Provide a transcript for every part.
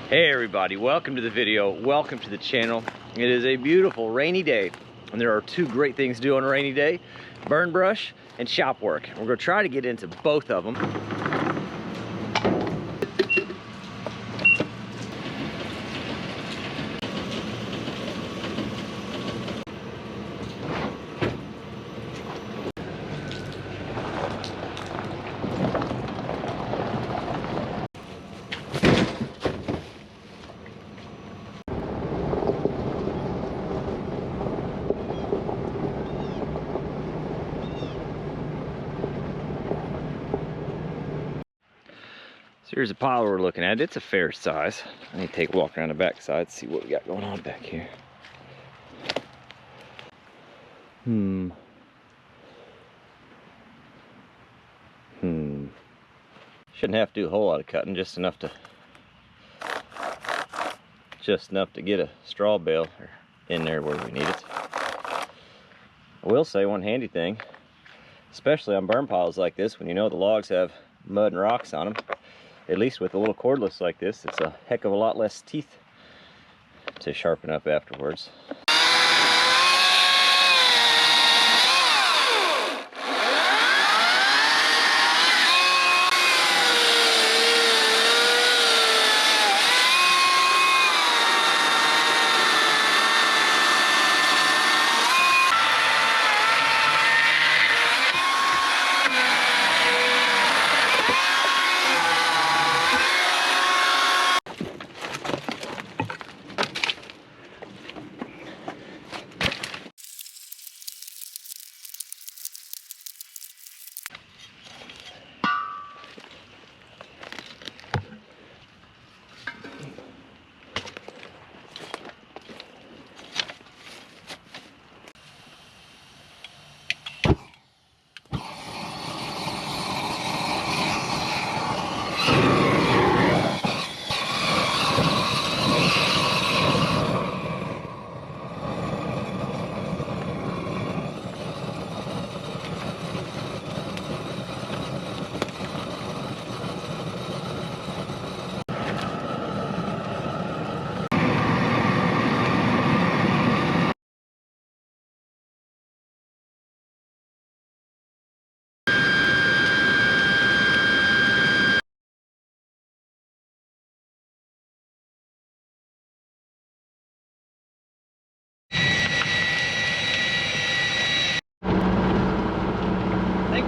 Hey everybody, welcome to the video, welcome to the channel. It is a beautiful rainy day, and there are two great things to do on a rainy day: burn brush and shop work. We're going to try to get into both of them. So here's a pile we're looking at. It's a fair size. I need to take a walk around the back side, see what we got going on back here. Shouldn't have to do a whole lot of cutting, just enough to get a straw bale in there where we need it. I will say one handy thing, especially on burn piles like this, when you know the logs have mud and rocks on them, at least with a little cordless like this, it's a heck of a lot less teeth to sharpen up afterwards.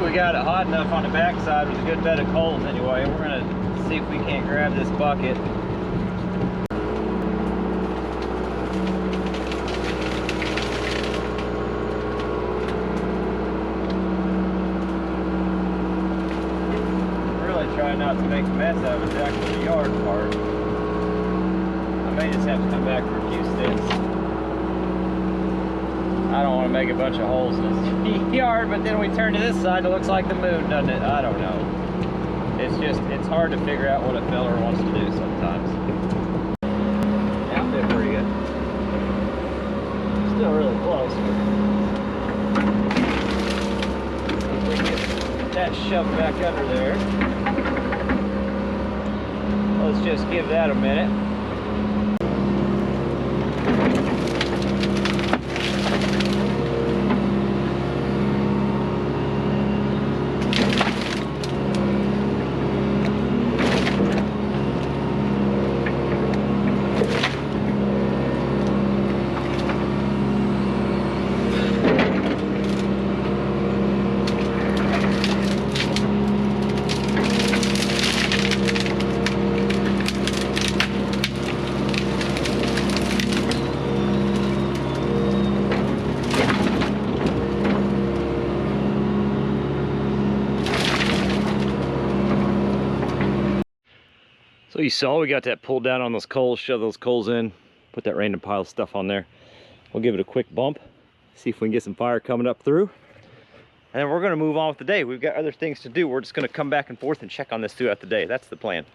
We got it hot enough on the back side with a good bed of coals anyway. We're going to see if we can't grab this bucket. Really try not to make a mess out of it, actually the yard part. I may just have to come back for a few sticks. I don't want to make a bunch of holes in this yard, but then we turn to this side, it looks like the moon, doesn't it? I don't know. It's hard to figure out what a feller wants to do sometimes. Outfit pretty good. Still really close. If we get that shoved back under there. Let's just give that a minute. So you saw we got that pulled down on those coals, shove those coals in, put that random pile of stuff on there. We'll give it a quick bump, see if we can get some fire coming up through. And then we're gonna move on with the day. We've got other things to do. We're just gonna come back and forth and check on this throughout the day. That's the plan.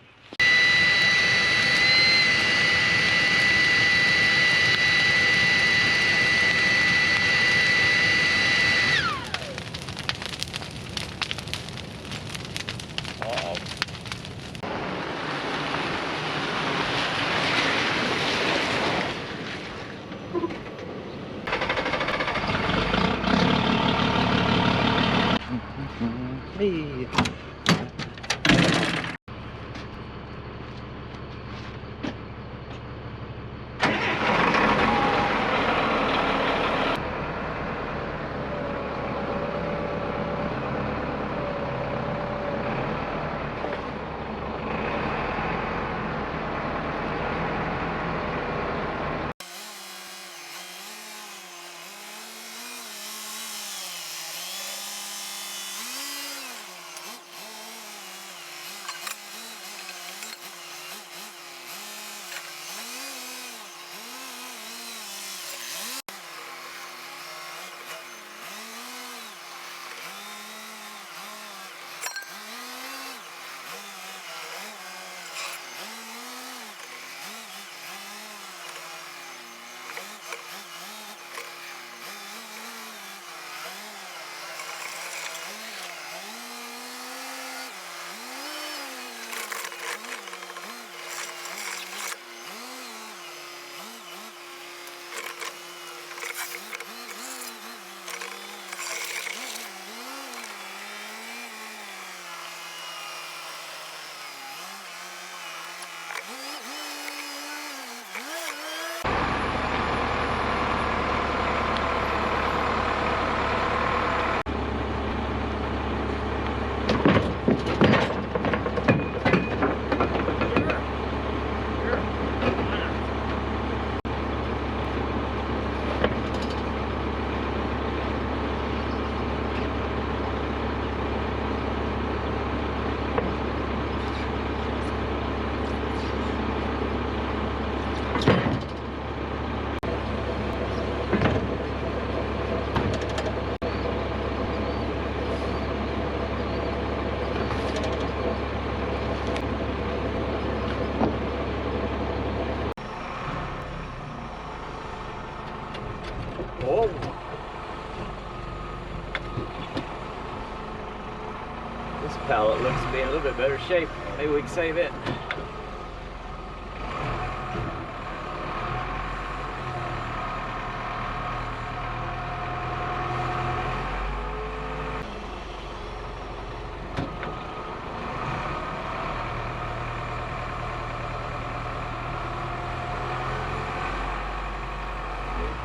pallet looks to be in a little bit better shape. Maybe we can save it.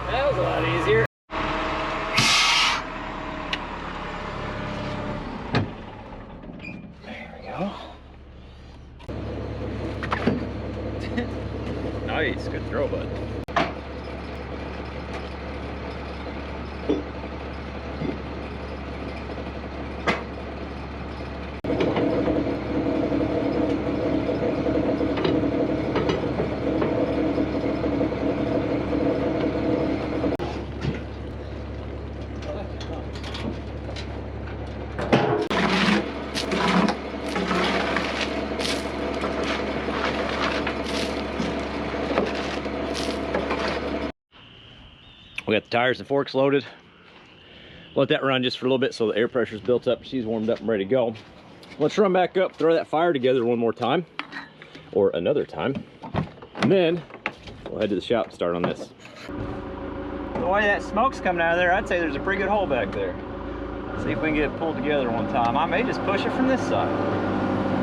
That was a lot easier. There we go. Nice, good throw, bud. We got the tires and forks loaded. Let that run just for a little bit so the air pressure's built up. She's warmed up and ready to go. Let's run back up, throw that fire together one more time, or another time, and then we'll head to the shop and start on this. The way that smoke's coming out of there, I'd say there's a pretty good hole back there. See if we can get it pulled together one time. I may just push it from this side.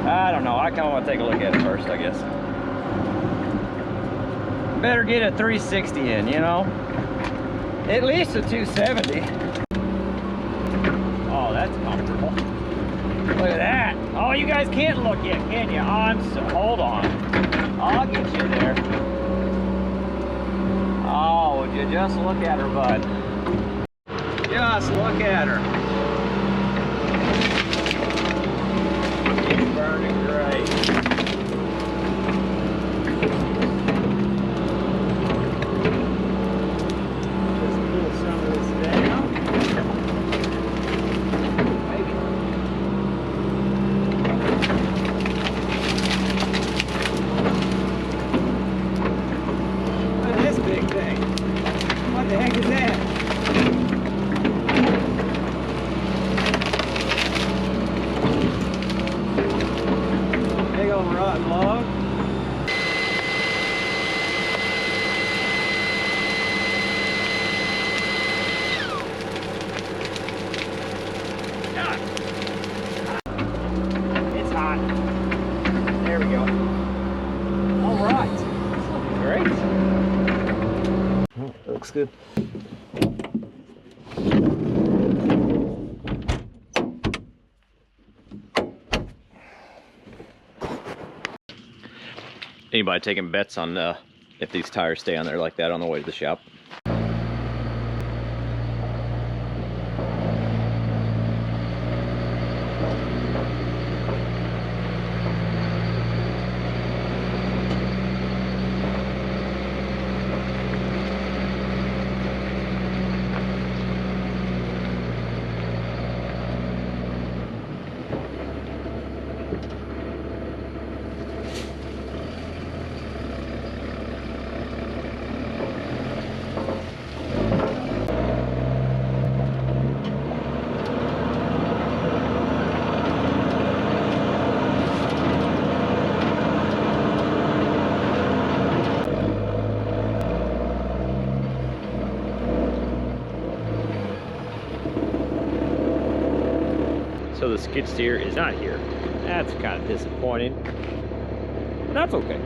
I don't know. I kind of want to take a look at it first, I guess. Better get a 360 in, you know? At least a 270. Oh, that's comfortable. Look at that. Oh, you guys can't look yet, can you? Hold on. I'll get you there. Oh, would you just look at her, bud? Just look at her. She's burning great. It's hot. There we go. All right. Great. Oh, that looks good. Anybody taking bets on if these tires stay on there like that on the way to the shop? So the skid steer is not here. That's kind of disappointing. But that's okay.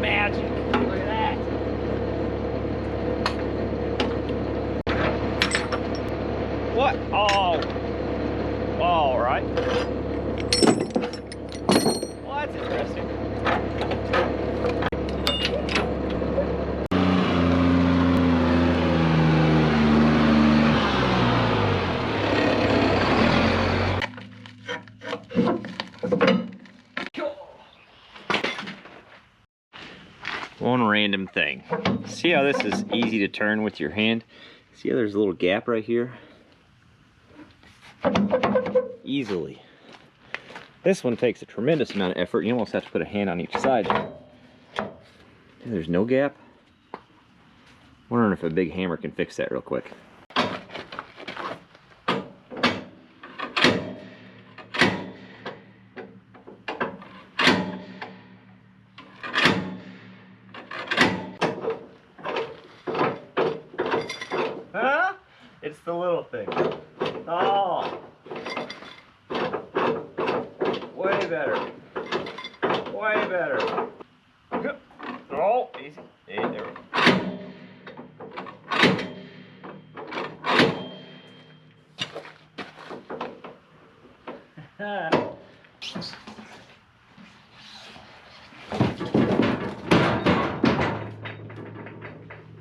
Magic. Look at that. What? Oh. All right. Well, that's interesting. One random thing. See how this is easy to turn with your hand? See how there's a little gap right here? Easily. This one takes a tremendous amount of effort. You almost have to put a hand on each side. And there's no gap. Wondering if a big hammer can fix that real quick. the little thing. Oh. Way better. Way better. Oh, easy. Hey, there we go.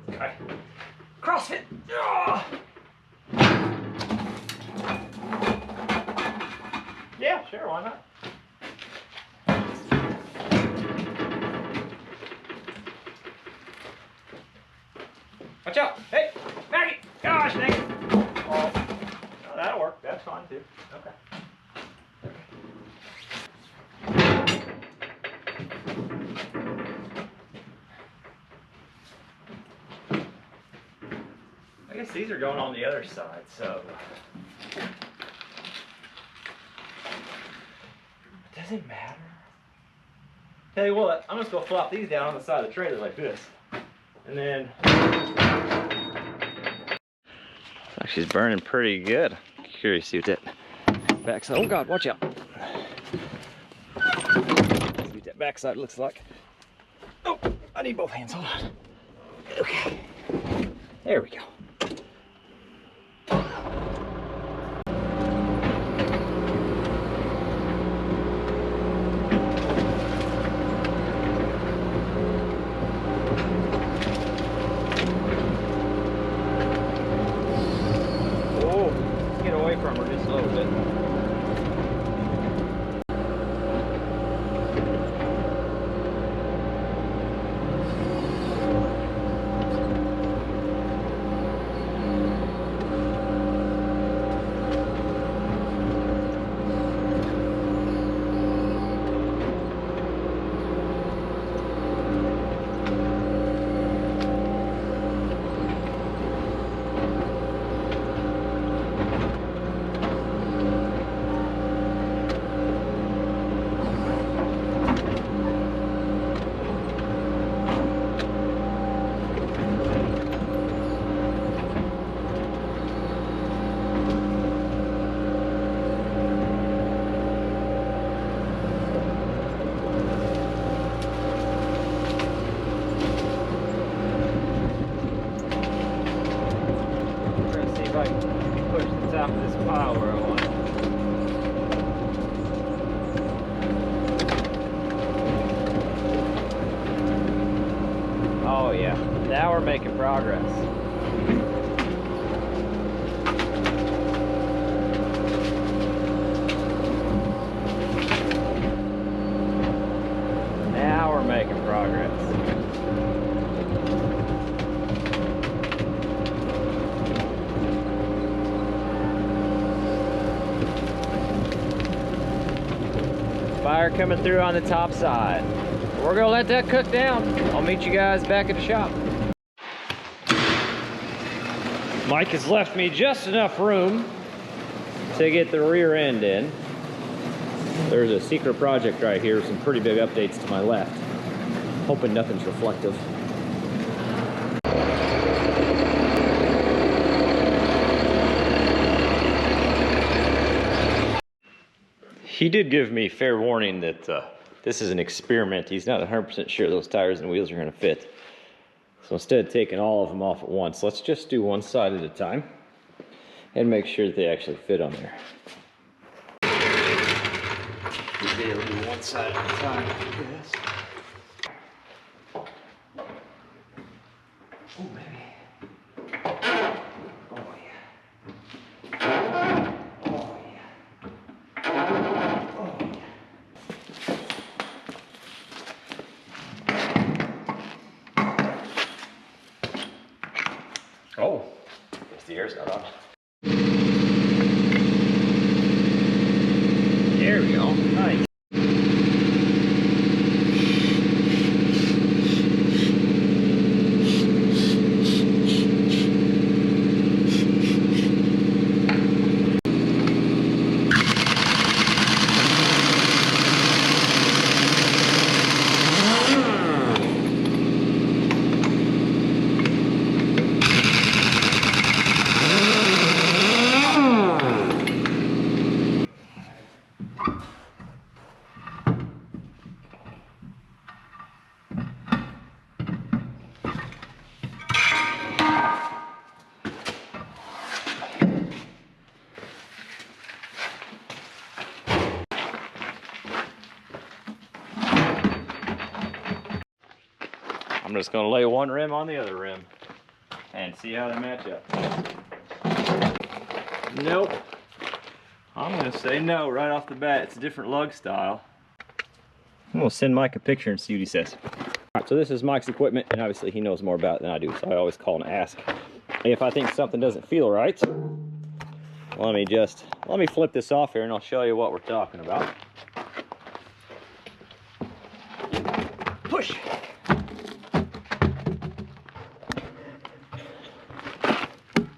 Okay. CrossFit. Yeah, sure, why not? Watch out! Hey, Maggie! Gosh, dang it! Oh, no, that'll work. That's fine too. Okay. I guess these are going on the other side, so it doesn't matter. Tell you what, I'm just gonna flop these down on the side of the trailer like this, and then she's burning pretty good. Curious to see what that backside. Oh God, watch out! See what that backside looks like. Oh, I need both hands. Hold on. Okay, there we go. From her just a little bit. Top of this pile where I want it. Oh yeah, now we're making progress. Now we're making progress. Fire coming through on the top side. We're gonna let that cook down. I'll meet you guys back at the shop. Mike has left me just enough room to get the rear end in. There's a secret project right here, some pretty big updates to my left. Hoping nothing's reflective. He did give me fair warning that this is an experiment. He's not 100% sure those tires and wheels are going to fit. So instead of taking all of them off at once, let's just do one side at a time and make sure that they actually fit on there. We'll do one side at a time like this. Oh, baby. Oh, guess the air's not on. There we go. Nice. I'm just gonna lay one rim on the other rim and see how they match up. Nope. I'm gonna say no right off the bat. It's a different lug style. I'm gonna send Mike a picture and see what he says. All right, so this is Mike's equipment, and obviously he knows more about it than I do, so I always call and ask. If I think something doesn't feel right, let me flip this off here and I'll show you what we're talking about. Push.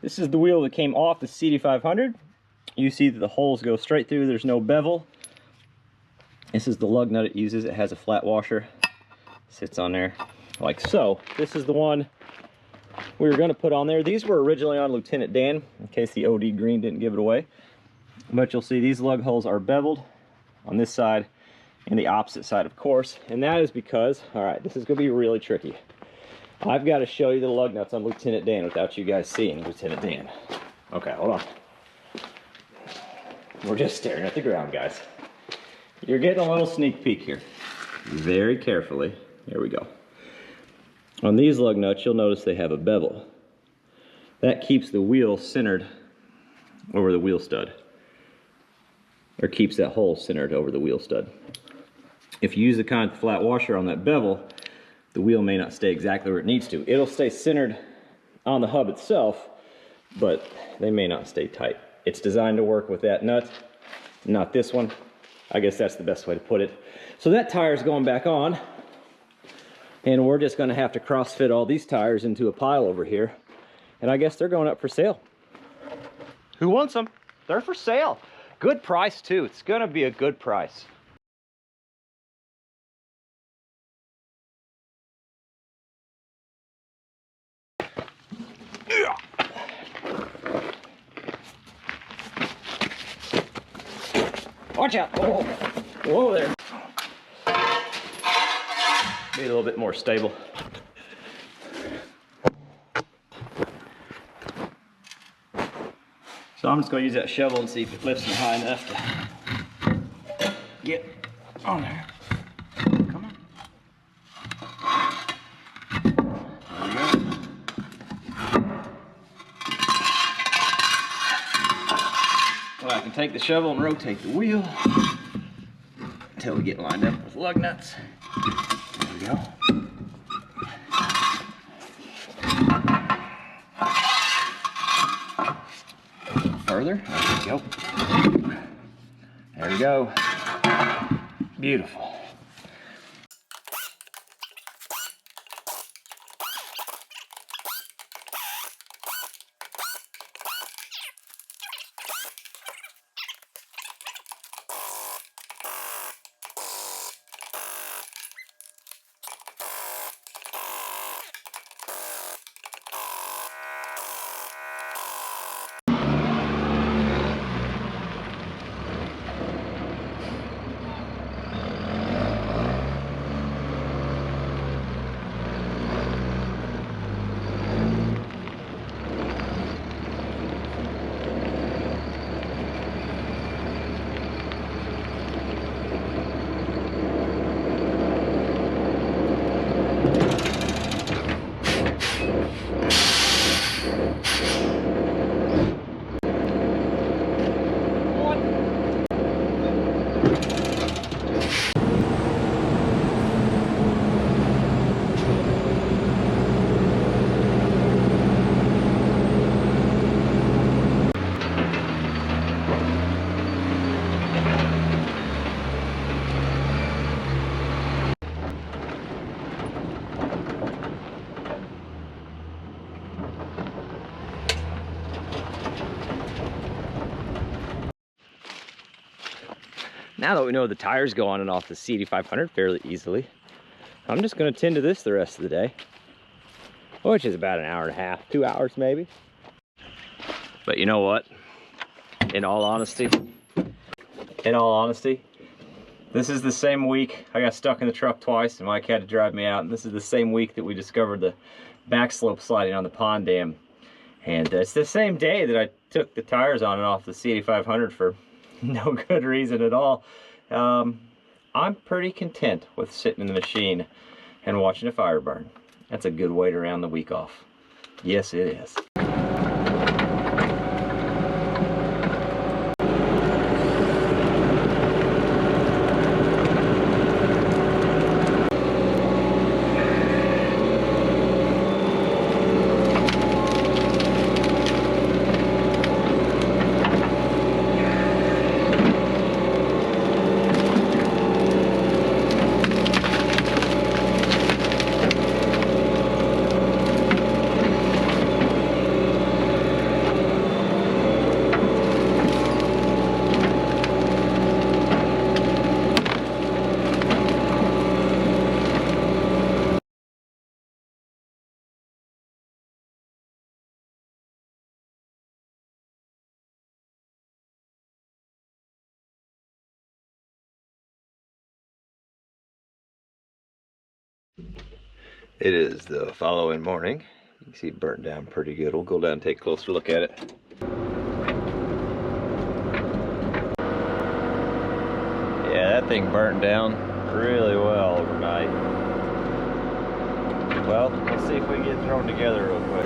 This is the wheel that came off the C8500. You see that the holes go straight through, there's no bevel. This is the lug nut it uses. It has a flat washer. Sits on there like so. This is the one we were going to put on there. These were originally on Lieutenant Dan, in case the OD green didn't give it away. But you'll see these lug holes are beveled on this side and the opposite side, of course. And that is because, all right, this is going to be really tricky. I've got to show you the lug nuts on Lieutenant Dan without you guys seeing Lieutenant Dan. Okay, hold on. We're just staring at the ground, guys. You're getting a little sneak peek here. Very carefully. There we go. On these lug nuts, you'll notice they have a bevel. That keeps the wheel centered over the wheel stud, or keeps that hole centered over the wheel stud. If you use the kind of flat washer on that bevel, the wheel may not stay exactly where it needs to. It'll stay centered on the hub itself, but they may not stay tight. It's designed to work with that nut, not this one. I guess that's the best way to put it. So that tire's going back on, and we're just gonna have to cross-fit all these tires into a pile over here. And I guess they're going up for sale. Who wants them? They're for sale. Good price too. It's gonna be a good price. Watch out. Oh, whoa there. Be a little bit more stable. So I'm just going to use that shovel and see if it lifts me high enough to get on there. Come on. There we go. Well, I can take the shovel and rotate the wheel until we get lined up with lug nuts. There we go. Further. There we go. There we go. Beautiful. Now that we know the tires go on and off the C8500 fairly easily, I'm just going to tend to this the rest of the day, which is about an hour and a half, 2 hours maybe. But you know what? In all honesty, this is the same week I got stuck in the truck twice and Mike had to drive me out, and this is the same week that we discovered the back slope sliding on the pond dam. And it's the same day that I took the tires on and off the C8500 for no good reason at all. I'm pretty content with sitting in the machine and watching a fire burn. That's a good way to round the week off. Yes, it is. It is the following morning. You can see it burnt down pretty good. We'll go down and take a closer look at it. Yeah, that thing burnt down really well overnight. Well, let's see if we can get thrown together real quick.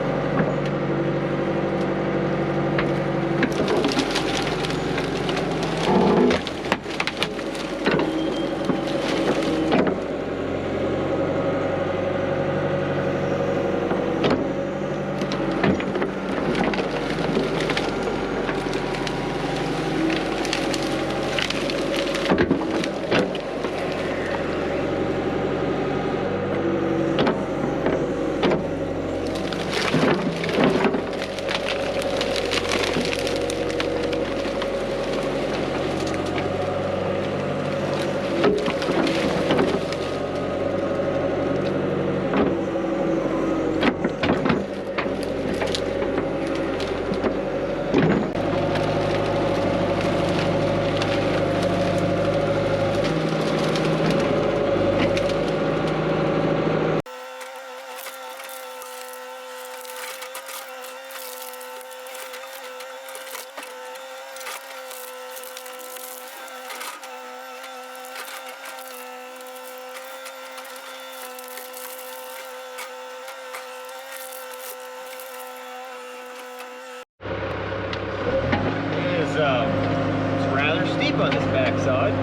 It's rather steep on this backside.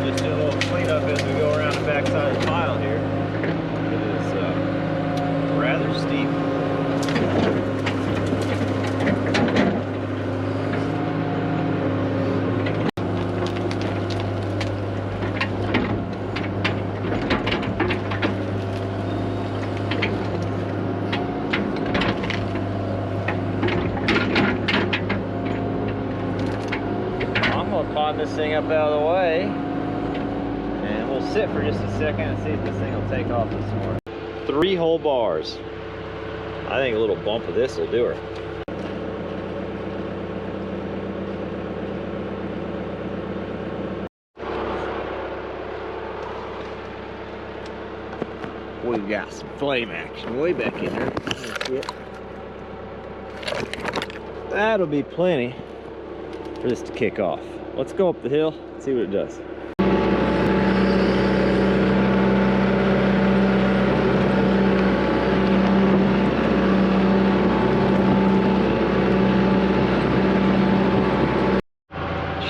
Just do a little cleanup as we go around the backside of the pile here. It is rather steep. Climb this thing up out of the way, and we'll sit for just a second and see if this thing will take off this morning. 3 whole bars. I think a little bump of this will do her. We've got some flame action way back in there. That's it. That'll be plenty for this to kick off. Let's go up the hill and see what it does.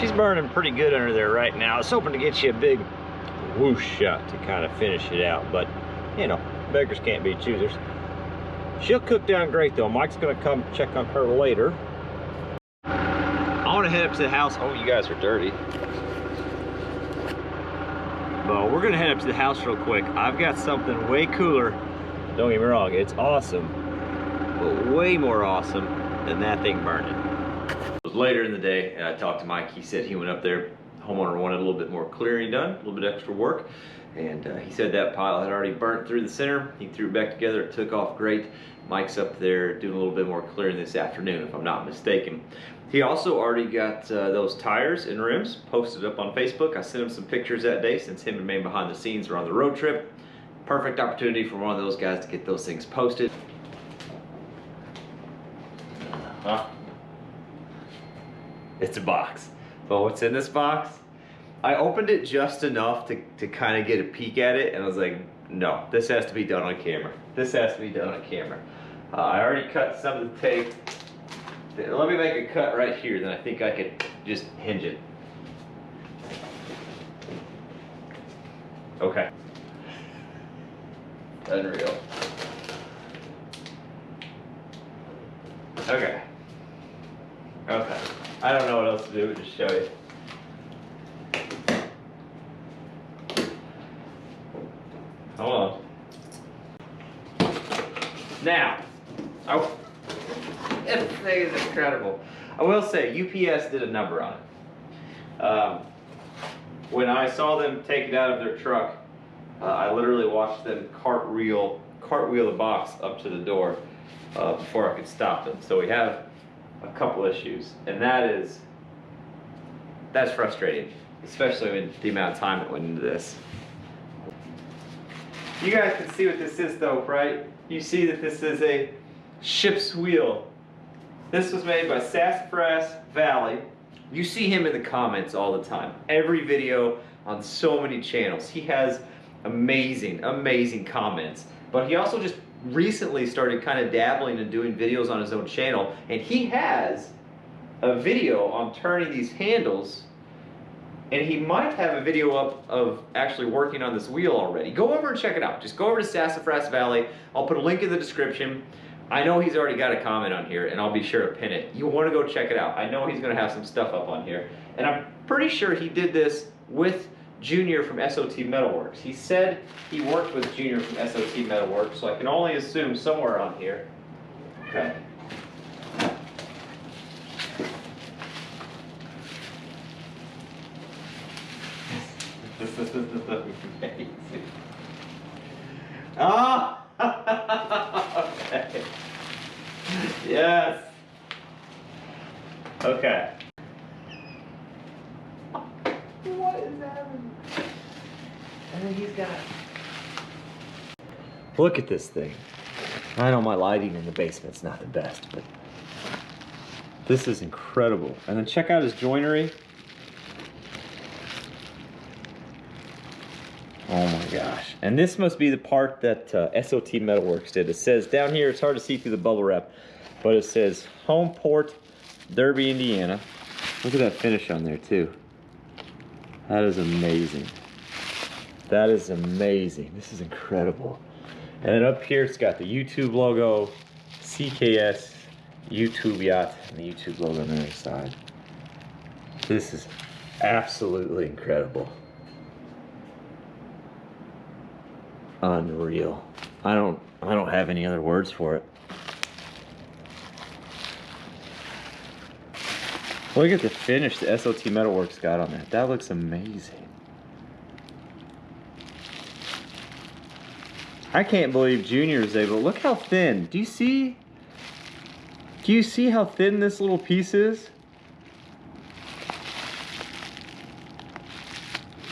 She's burning pretty good under there right now. I was hoping to get you a big whoosh shot to kind of finish it out, but you know, beggars can't be choosers. She'll cook down great though. Mike's gonna come check on her later. I want to head up to the house. Oh, you guys are dirty. But we're going to head up to the house real quick. I've got something way cooler. Don't get me wrong, it's awesome. But way more awesome than that thing burning. It was later in the day, and I talked to Mike. He said he went up there. The homeowner wanted a little bit more clearing done, a little bit extra work. And he said that pile had already burnt through the center. He threw it back together. It took off great. Mike's up there doing a little bit more clearing this afternoon, if I'm not mistaken. He also already got those tires and rims posted up on Facebook. I sent him some pictures that day since him and me behind the scenes were on the road trip. Perfect opportunity for one of those guys to get those things posted. It's a box. But what's in this box? I opened it just enough to kind of get a peek at it, and I was like, no, this has to be done on camera. This has to be done on camera. I already cut some of the tape. Let me make a cut right here, then I think I could just hinge it. Okay. Unreal. Okay. Okay. I don't know what else to do, just show you. Hold on. Now, this thing is incredible. I will say, UPS did a number on it. When I saw them take it out of their truck, I literally watched them cartwheel the box up to the door before I could stop them. So we have a couple issues, and that's frustrating, especially when the amount of time that went into this. You guys can see what this is though, right? You see that this is a ship's wheel. This was made by Sassafras Valley. You see him in the comments all the time. Every video on so many channels. He has amazing, amazing comments. But he also just recently started kind of dabbling and doing videos on his own channel. And he has a video on turning these handles. And he might have a video up of actually working on this wheel already. Go over and check it out. Just go over to Sassafras Valley. I'll put a link in the description. I know he's already got a comment on here, and I'll be sure to pin it. You want to go check it out. I know he's going to have some stuff up on here. And I'm pretty sure he did this with Junior from SOT Metalworks. He said he worked with Junior from SOT Metalworks, so I can only assume somewhere on here. Okay. This is amazing. Ah! Okay. Yes. Okay. What is happening? And then he's got... Look at this thing. I know my lighting in the basement's not the best, but this is incredible. And then check out his joinery. Oh my gosh. And this must be the part that SOT Metalworks did. It says down here, it's hard to see through the bubble wrap, but it says Home Port, Derby, Indiana. Look at that finish on there too. That is amazing. That is amazing. This is incredible. And then up here, it's got the YouTube logo, CKS, YouTube Yacht, and the YouTube logo on the other side. This is absolutely incredible. Unreal. I don't have any other words for it. Look at the finish the SOT Metalworks got on that. That looks amazing. I can't believe Junior is able. Look how thin. Do you see how thin this little piece is?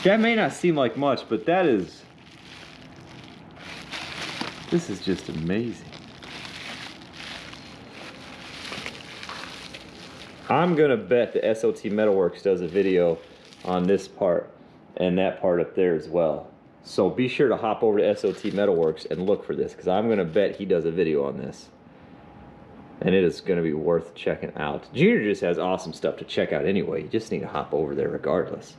That may not seem like much, but that is... This is just amazing. I'm gonna bet the SOT Metalworks does a video on this part and that part up there as well. So be sure to hop over to SOT Metalworks and look for this, because I'm gonna bet he does a video on this. And it is gonna be worth checking out. Junior just has awesome stuff to check out anyway. You just need to hop over there regardless.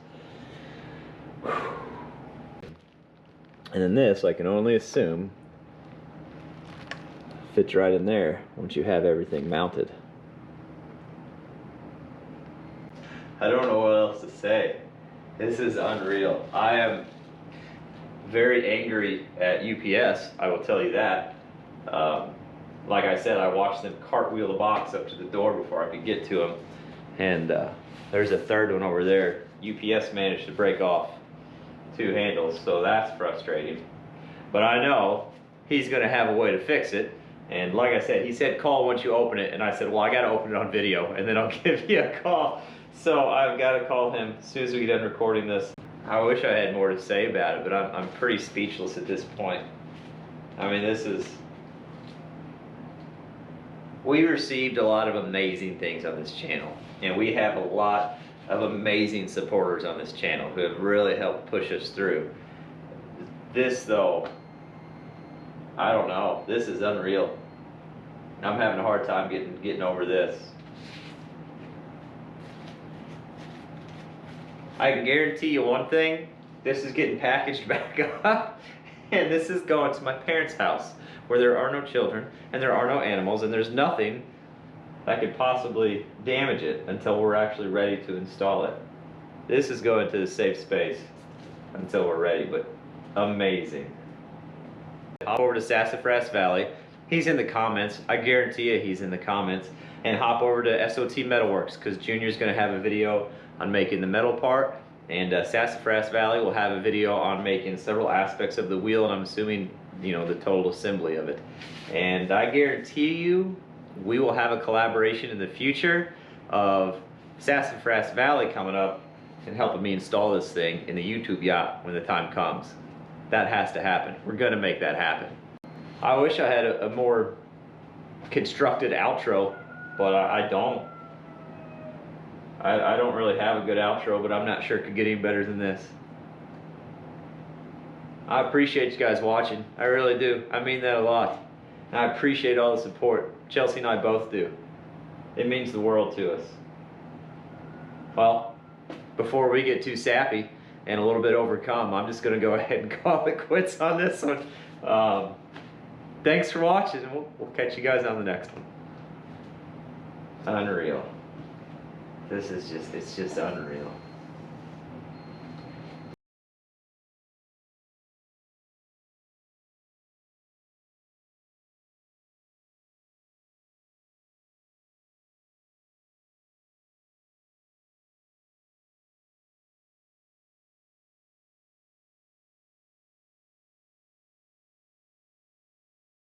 And then this, I can only assume, fits right in there once you have everything mounted. I don't know what else to say. This is unreal. I am very angry at UPS, I will tell you that. Like I said, I watched them cartwheel the box up to the door before I could get to them. And there's a third one over there. UPS managed to break off 2 handles, so that's frustrating. But I know he's gonna have a way to fix it. And like I said, he said call once you open it, and I said, well, I gotta open it on video and then I'll give you a call. So I've gotta call him as soon as we get done recording this. I wish I had more to say about it, but I'm pretty speechless at this point. I mean, this is... We received a lot of amazing things on this channel, and we have a lot of amazing supporters on this channel who have really helped push us through. This though, I don't know, this is unreal. I'm having a hard time getting over this. I can guarantee you one thing, this is getting packaged back up and this is going to my parents' house where there are no children and there are no animals and there's nothing that could possibly damage it until we're actually ready to install it. This is going to the safe space until we're ready, but amazing. Hop over to Sassafras Valley. He's in the comments. I guarantee you he's in the comments. And hop over to SOT Metalworks because Junior's going to have a video on making the metal part, and Sassafras Valley will have a video on making several aspects of the wheel, and I'm assuming, you know, the total assembly of it. And I guarantee you we will have a collaboration in the future of Sassafras Valley coming up and helping me install this thing in the YouTube yacht when the time comes. That has to happen. We're going to make that happen. I wish I had a more constructed outro, but I don't. I don't really have a good outro, but I'm not sure it could get any better than this. I appreciate you guys watching. I really do. I mean that a lot. And I appreciate all the support. Chelsea and I both do. It means the world to us. Well, before we get too sappy and a little bit overcome, I'm just going to go ahead and call it quits on this one. Thanks for watching, and we'll catch you guys on the next one. Unreal. This is just, it's just unreal.